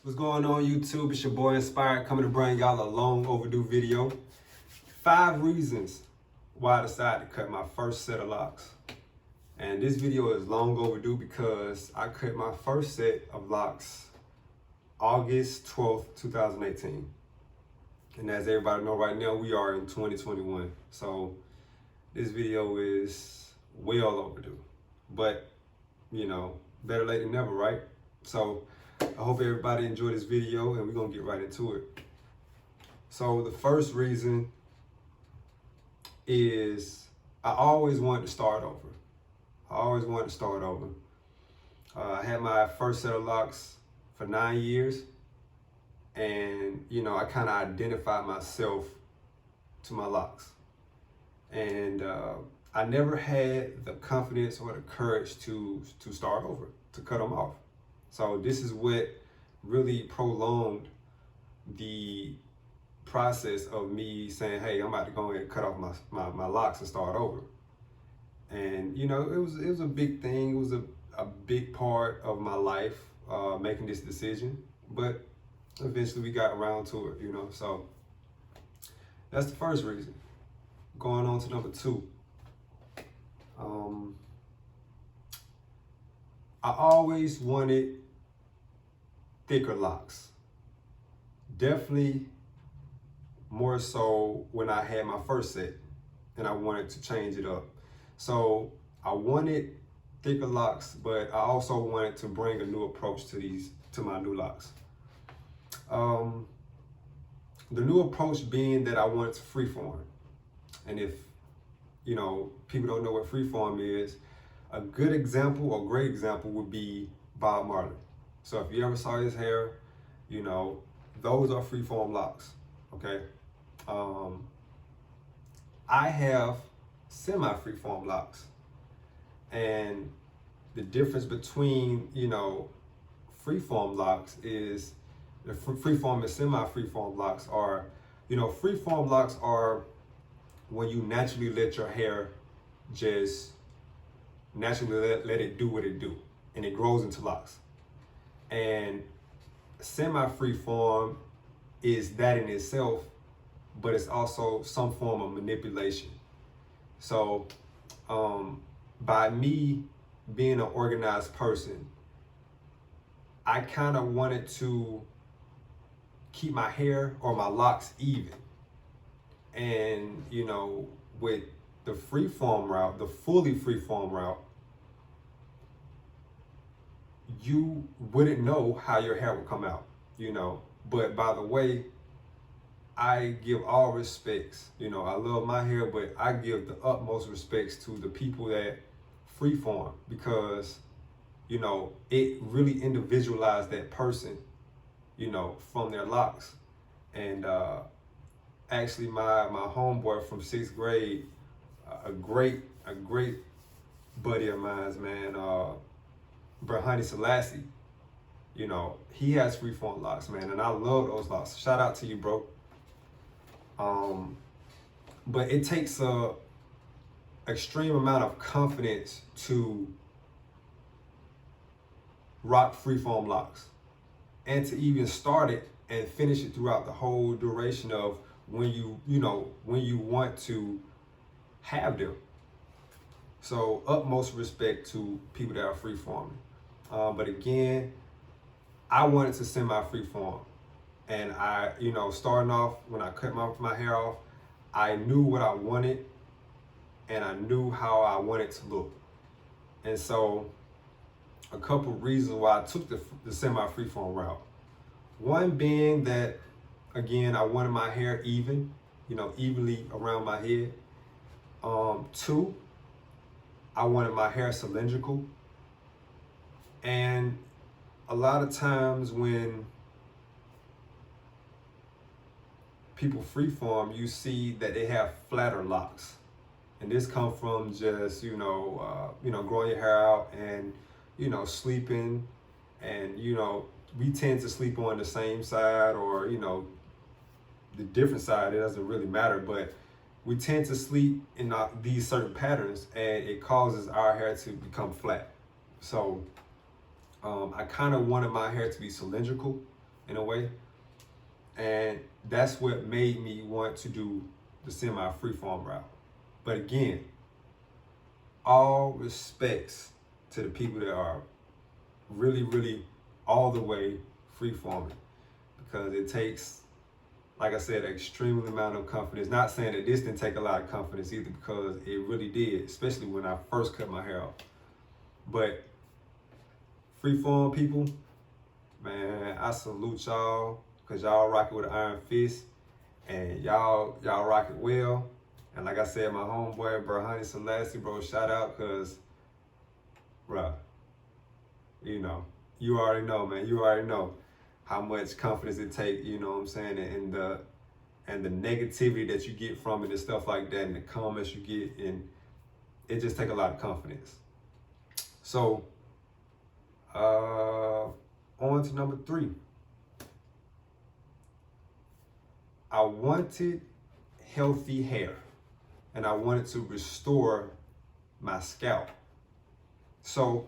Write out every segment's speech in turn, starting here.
What's going on, YouTube? It's your boy Inspired coming to bring y'all a long overdue video. 5 reasons why I decided to cut my first set of locks. And this video is long overdue because I cut my first set of locks August 12th, 2018. And as everybody know right now, we are in 2021. So this video is well overdue. But, you know, better late than never, right? So I hope everybody enjoyed this video and we're gonna get right into it. So the first reason is I always wanted to start over. I had my first set of locks for 9 years, and you know, I kind of identified myself to my locks. And I never had the confidence or the courage to start over, to cut them off. So this is what really prolonged the process of me saying, hey, I'm about to go ahead and cut off my locks and start over. And you know, it was a big thing. It was a big part of my life, making this decision. But eventually we got around to it, you know. So that's the first reason. Going on to number 2. I always wanted thicker locks. Definitely more so when I had my first set and I wanted to change it up. So I wanted thicker locks, but I also wanted to bring a new approach to my new locks. The new approach being that I wanted to freeform. And if you know, people don't know what freeform is, a good example or great example would be Bob Marley. So if you ever saw his hair, you know, those are freeform locks, okay? I have semi-freeform locks. And the difference between, you know, freeform locks is, the freeform and semi-freeform locks are, you know, freeform locks are when you naturally let your hair just naturally let it do what it do, and it grows into locks. And semi-freeform is that in itself, but it's also some form of manipulation. So by me being an organized person, I kind of wanted to keep my hair or my locks even. And you know, with the freeform route, the fully freeform route, you wouldn't know how your hair would come out, you know. But by the way, I give all respects, you know, I love my hair, but I give the utmost respects to the people that freeform, because, you know, it really individualized that person, you know, from their locks. And actually my homeboy from 6th grade, a great buddy of mine, man, Brahani Selassie, you know, he has freeform locks, man, and I love those locks. Shout out to you, bro. But it takes a extreme amount of confidence to rock freeform locks, and to even start it and finish it throughout the whole duration of when you want to have them. So utmost respect to people that are freeforming. But again, I wanted to semi-freeform, and I, you know, starting off when I cut my hair off, I knew what I wanted and I knew how I wanted to look. And so a couple reasons why I took the semi-freeform route. One being that, again, I wanted my hair even, you know, evenly around my head. 2, I wanted my hair cylindrical. And a lot of times when people freeform, you see that they have flatter locks. And this comes from just, you know, growing your hair out and, you know, sleeping. And, you know, we tend to sleep on the same side, or, you know, the different side. It doesn't really matter, but we tend to sleep in these certain patterns, and it causes our hair to become flat. So I kind of wanted my hair to be cylindrical, in a way. And that's what made me want to do the semi-freeform route. But again, all respects to the people that are really, really all the way freeforming, because it takes, like I said, an extreme amount of confidence. Not saying that this didn't take a lot of confidence either, because it really did, especially when I first cut my hair off. But freeform people, man, I salute y'all, because y'all rock it with an iron fist, and y'all rock it well. And like I said, my homeboy, bro, Honey Selassie, bro, shout out, because, bro, you know, you already know, man. You already know how much confidence it takes, you know what I'm saying, and the negativity that you get from it and stuff like that, and the comments you get, and it just takes a lot of confidence. So, on to number 3. I wanted healthy hair, and I wanted to restore my scalp. So,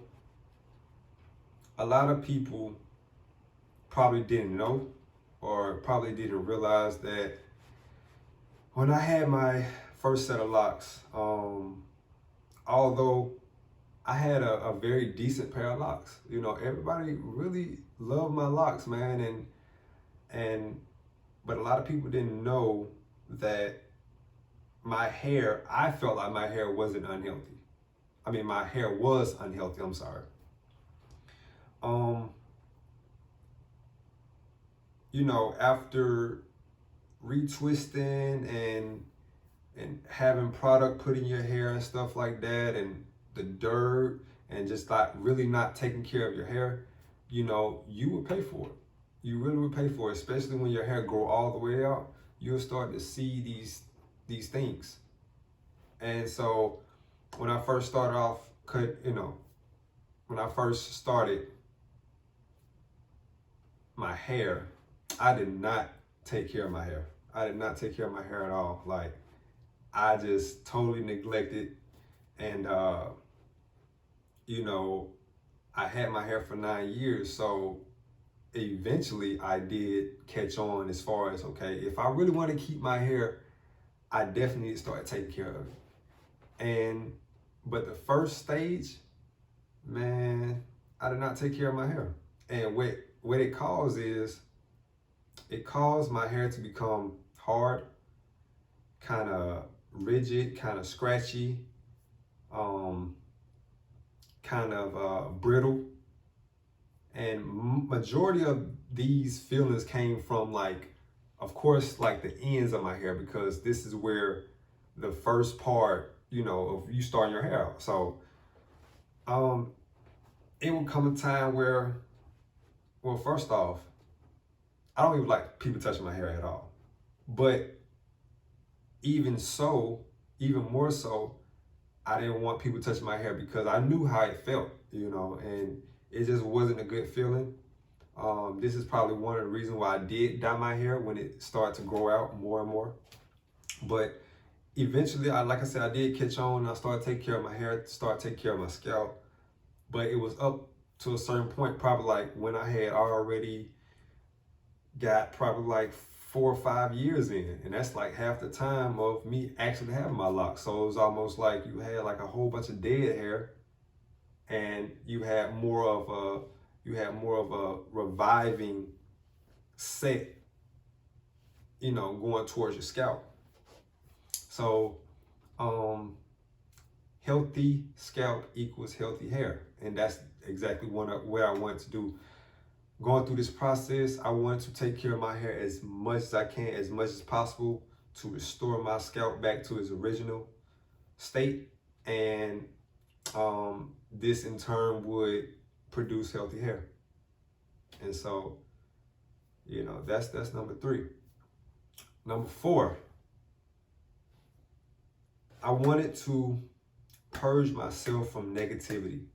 a lot of people probably didn't know, or probably didn't realize that when I had my first set of locks, although I had a very decent pair of locks, you know, everybody really loved my locks, man, but a lot of people didn't know that my hair, I felt like my hair wasn't unhealthy. I mean, my hair was unhealthy, I'm sorry. You know, after retwisting and having product put in your hair and stuff like that, and the dirt, and just like really not taking care of your hair, you know, you would pay for it. You really would pay for it, especially when your hair grow all the way out. You'll start to see these things. And so when I first started off, when I first started my hair, I did not take care of my hair. I did not take care of my hair at all. Like, I just totally neglected. And, you know, I had my hair for 9 years. So eventually I did catch on as far as, okay, if I really want to keep my hair, I definitely need to start taking care of it. But the first stage, man, I did not take care of my hair. And what it caused is, it caused my hair to become hard, kind of rigid, kind of scratchy, kind of brittle. And majority of these feelings came from, like, of course, like the ends of my hair, because this is where the first part, you know, of you starting your hair out. So it would come a time where, well, first off, I don't even like people touching my hair at all. But even more so, I didn't want people touching my hair, because I knew how it felt, you know, and it just wasn't a good feeling. This is probably one of the reasons why I did dye my hair when it started to grow out more and more. But eventually, like I said, I did catch on. I started taking care of my hair, started taking care of my scalp. But it was up to a certain point, probably like when I had already got probably like 4 or 5 years in, and that's like half the time of me actually having my locks. So it was almost like you had like a whole bunch of dead hair, and you had more of a reviving set, you know, going towards your scalp. So healthy scalp equals healthy hair, and that's exactly what I wanted to do. Going through this process, I wanted to take care of my hair as much as I can, as much as possible, to restore my scalp back to its original state. And this in turn would produce healthy hair. And so, you know, that's number 3. Number 4, I wanted to purge myself from negativity.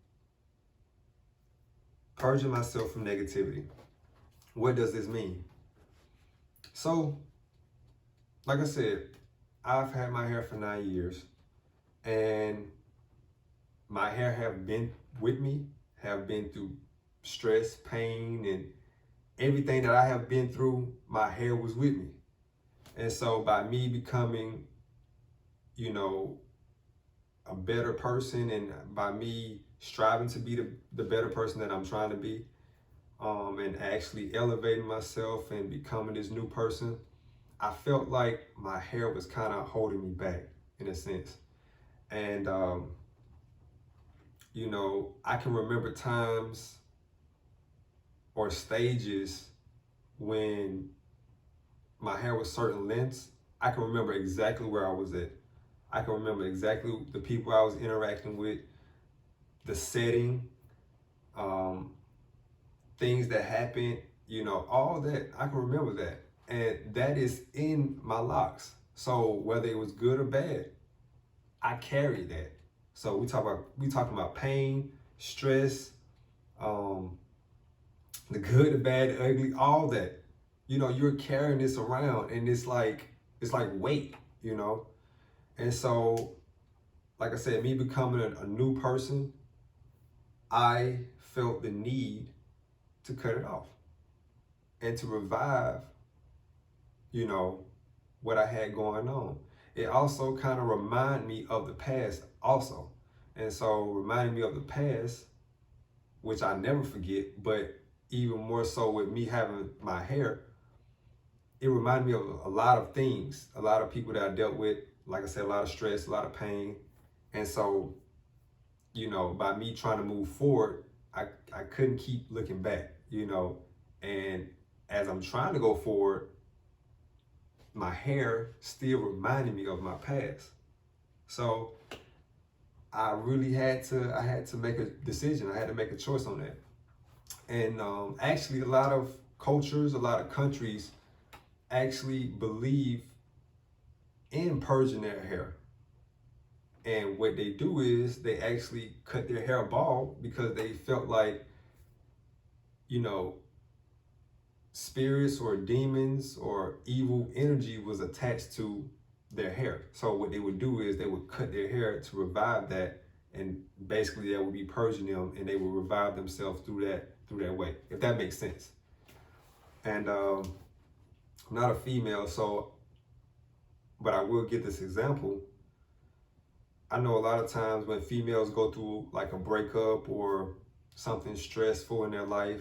Purging myself from negativity. What does this mean? So, like I said, I've had my hair for 9 years, and my hair have been with me, have been through stress, pain, and everything that I have been through, my hair was with me. And so by me becoming, you know, a better person, and by me striving to be the better person that I'm trying to be, and actually elevating myself and becoming this new person, I felt like my hair was kind of holding me back in a sense. And, you know, I can remember times or stages when my hair was certain lengths. I can remember exactly where I was at. I can remember exactly the people I was interacting with, the setting, things that happened, you know, all that. I can remember that. And that is in my locks. So whether it was good or bad, I carried that. So we talking about pain, stress, the good, the bad, the ugly, all that. You know, you're carrying this around, and it's like weight, you know. And so, like I said, me becoming a new person, I felt the need to cut it off and to revive, you know, what I had going on. It also kind of reminded me of the past also. And so reminding me of the past, which I never forget, but even more so with me having my hair, it reminded me of a lot of things, a lot of people that I dealt with, like I said, a lot of stress, a lot of pain. And so, you know, by me trying to move forward, I couldn't keep looking back, you know. And as I'm trying to go forward, my hair still reminded me of my past. So I really had to make a decision. I had to make a choice on that. And actually, a lot of cultures, a lot of countries actually believe in purging their hair. And what they do is they actually cut their hair bald because they felt like, you know, spirits or demons or evil energy was attached to their hair. So what they would do is they would cut their hair to revive that, and basically that would be purging them, and they would revive themselves through that way, if that makes sense. And I'm not a female, so, but I will give this example. I know a lot of times when females go through like a breakup or something stressful in their life,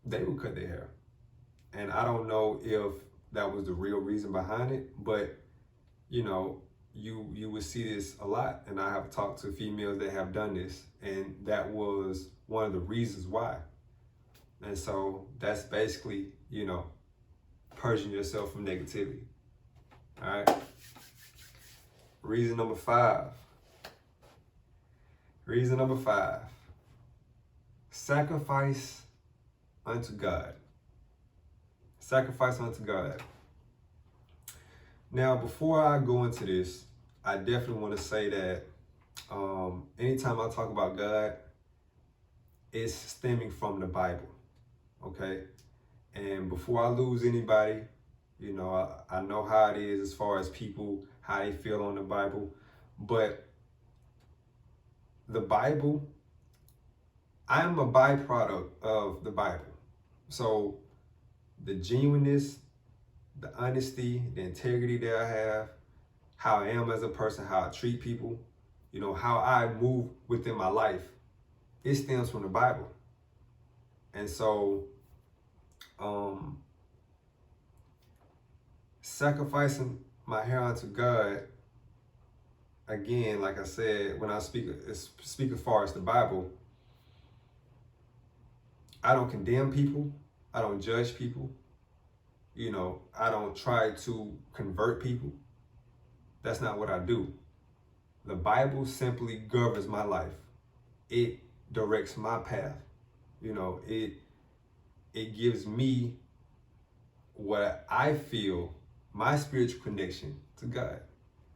they would cut their hair. And I don't know if that was the real reason behind it, but you know, you would see this a lot. And I have talked to females that have done this, and that was one of the reasons why. And so that's basically, you know, purging yourself from negativity. All right. Reason number 5. Reason number 5. Sacrifice unto God. Sacrifice unto God. Now, before I go into this, I definitely want to say that anytime I talk about God, it's stemming from the Bible, okay? And before I lose anybody, you know, I know how it is as far as people, how they feel on the Bible, but the Bible, I am a byproduct of the Bible. So the genuineness, the honesty, the integrity that I have, how I am as a person, how I treat people, you know, how I move within my life, it stems from the Bible. And so, sacrificing my hair unto God, again, like I said, when I speak as far as the Bible, I don't condemn people. I don't judge people. You know, I don't try to convert people. That's not what I do. The Bible simply governs my life. It directs my path. You know, it gives me what I feel, my spiritual connection to God.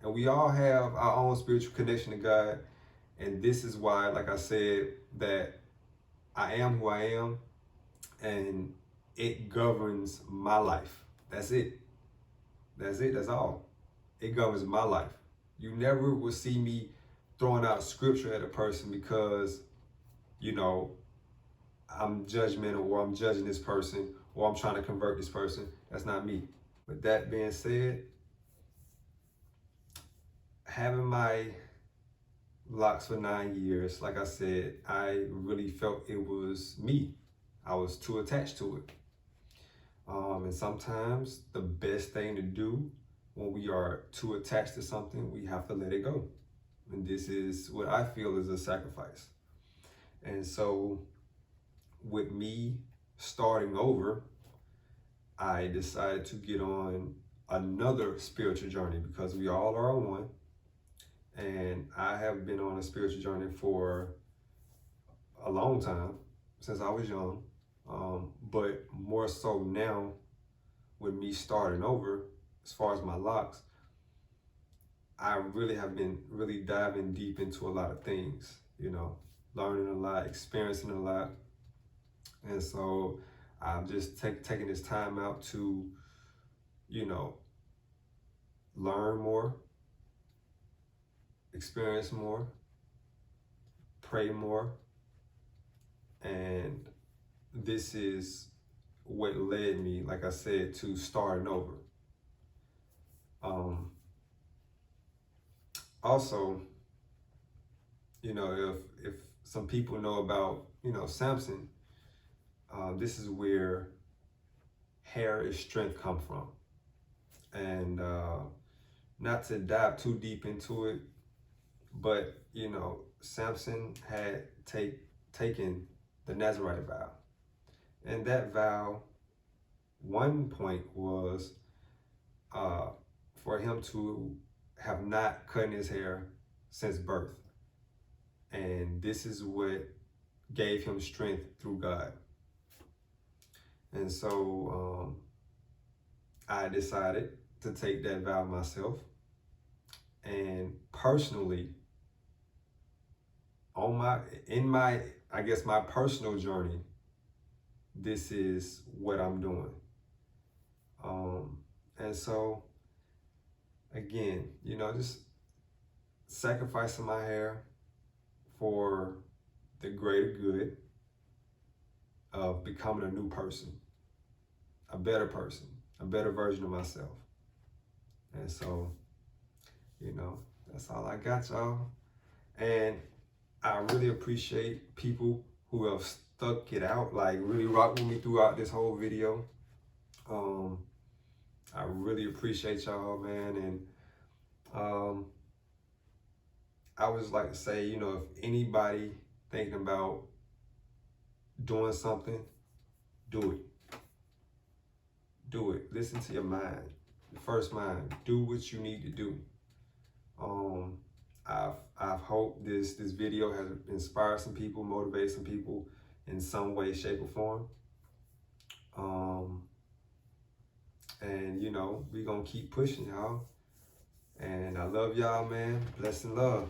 And we all have our own spiritual connection to God. And this is why, like I said, that I am who I am, and it governs my life. That's it. That's it. That's all. It governs my life. You never will see me throwing out scripture at a person because, you know, I'm judgmental, or I'm judging this person, or I'm trying to convert this person. That's not me. With that being said, having my locks for 9 years, like I said, I really felt it was me. I was too attached to it. And sometimes the best thing to do when we are too attached to something, we have to let it go. And this is what I feel is a sacrifice. And so with me starting over, I decided to get on another spiritual journey, because we all are one. And I have been on a spiritual journey for a long time, since I was young. But more so now, with me starting over, as far as my locks, I really have been really diving deep into a lot of things, learning a lot, experiencing a lot. And so I'm just taking this time out to, learn more, experience more, pray more. And this is what led me, like I said, to starting over. Also, if some people know about, Samson, this is where hair is strength come from. And not to dive too deep into it, but, Samson had taken the Nazarite vow. And that vow, one point was for him to have not cut his hair since birth. And this is what gave him strength through God. And so I decided to take that vow myself. And personally, in my personal journey, this is what I'm doing. And so, again, just sacrificing my hair for the greater good of becoming a new person, a better person, a better version of myself. And so, that's all I got, y'all. And I really appreciate people who have stuck it out, like really rock with me throughout this whole video. I really appreciate y'all, man. And I would just like to say, if anybody thinking about doing something, do it. Do it. Listen to your mind, your first mind. Do what you need to do. I've hoped this video has inspired some people, motivated some people in some way, shape, or form. And we gonna keep pushing, y'all. And I love y'all, man. Bless and love.